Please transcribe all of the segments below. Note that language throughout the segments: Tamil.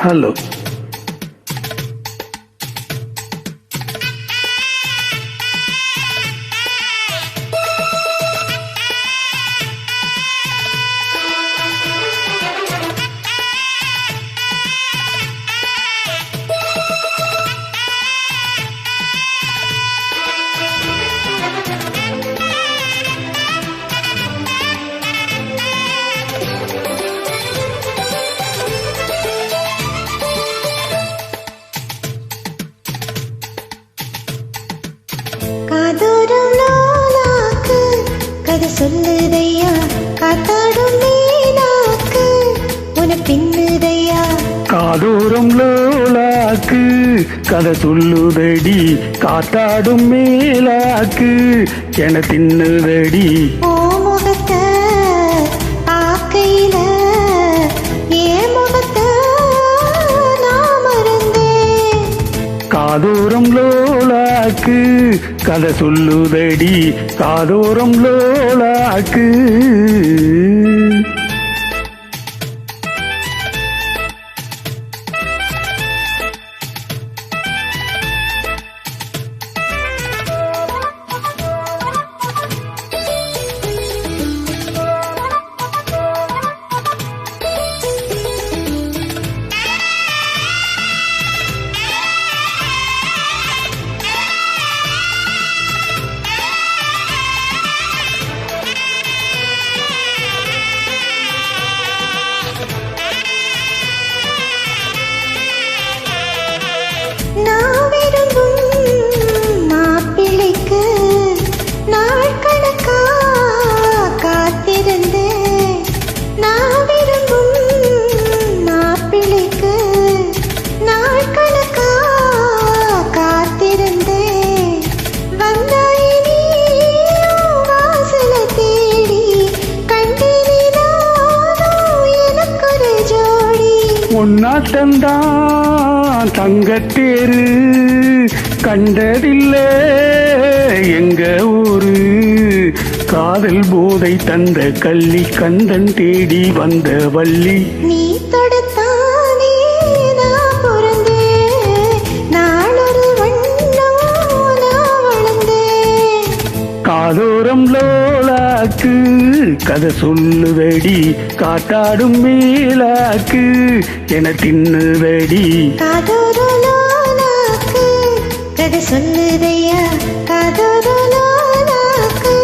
ஹலோ. கதை சொல்லுதையா காத்தாடும் மேலாக்கு உன பின்னுதையா. காதோரம் லோலாக்கு கதை சொல்லுதடி காத்தாடும் மேலாக்கு என தின்னுதடி. ஓ முகத்தை பார்க்கையில ஏன் முகத்தை நான் மறந்தேன். காதோரம் லோலாக்கு கதை சொல்லுதடி காதோரம் லோலாக்கு. உன்னாட்டந்தான் தங்கத்தேரு கண்டதில்லை எங்க ஊரு. காதல் போதை தந்த கள்ளி கந்தன் தேடி வந்த வள்ளி. நீ தொடுத்தானே நான் பிறந்தேன் நாளொரு வண்ணம் நான் வளர்ந்தேன். காதோரம் லோலாக்கு கதை சொல்லுதடி காத்தாடும் மேலாக்கு என தின்னுதடி. காதோரம் லோலாக்கு கதை சொல்லுதையா காதோரம் லோலாக்கு.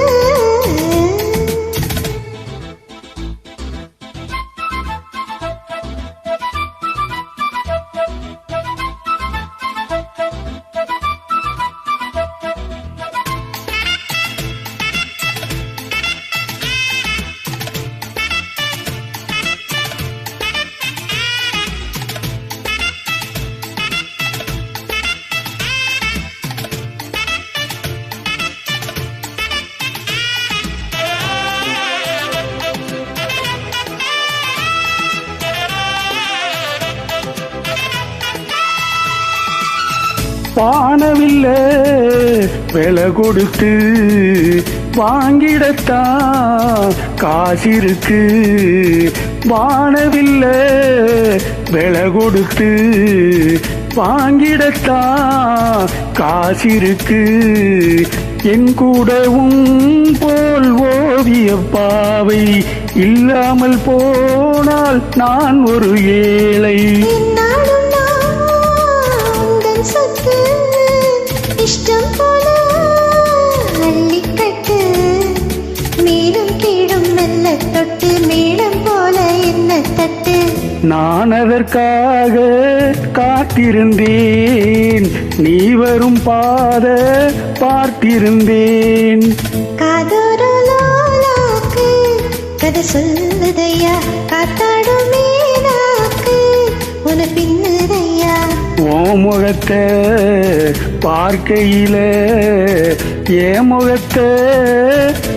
வானவில்லை விலை கொடுத்து வாங்கிடத்தான் காசிருக்கு. வானவில்லை விலை கொடுத்து வாங்கிடத்தான் காசிருக்கு. என் கூடவும் போல் ஓவிய பாவை இல்லாமல் போனால் நான் ஒரு ஏழை. இஷ்டம் போல அள்ளிக்கட்டு மேலும் கீழும் மெல்ல தொட்டு மேளம் போல என்ன தட்டு. நான் அதற்காக காத்திருந்தேன் நீ வரும் பாத பார்த்திருந்தேன். காதோரம் லோலாக்கு கதை சொல்லுதையா காத்தாடும் மேலாக்கு உன பின்னுதையா. ஓ முகத்தை பார்க்கையில என் முகத்தை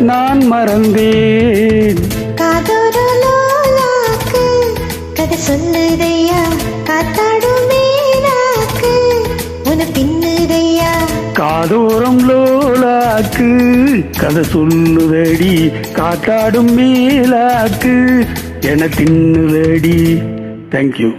நான் மறந்தேன். காதோரம் லோலாக்கு கதை சொல்லுதையா காத்தாடும் மேலாக்கு உன பின்னுதையா. காதோரம் லோலாக்கு கதை சொல்லுதடி காத்தாடும் மேலாக்கு என தின்னுதடி. தேங்க்யூ.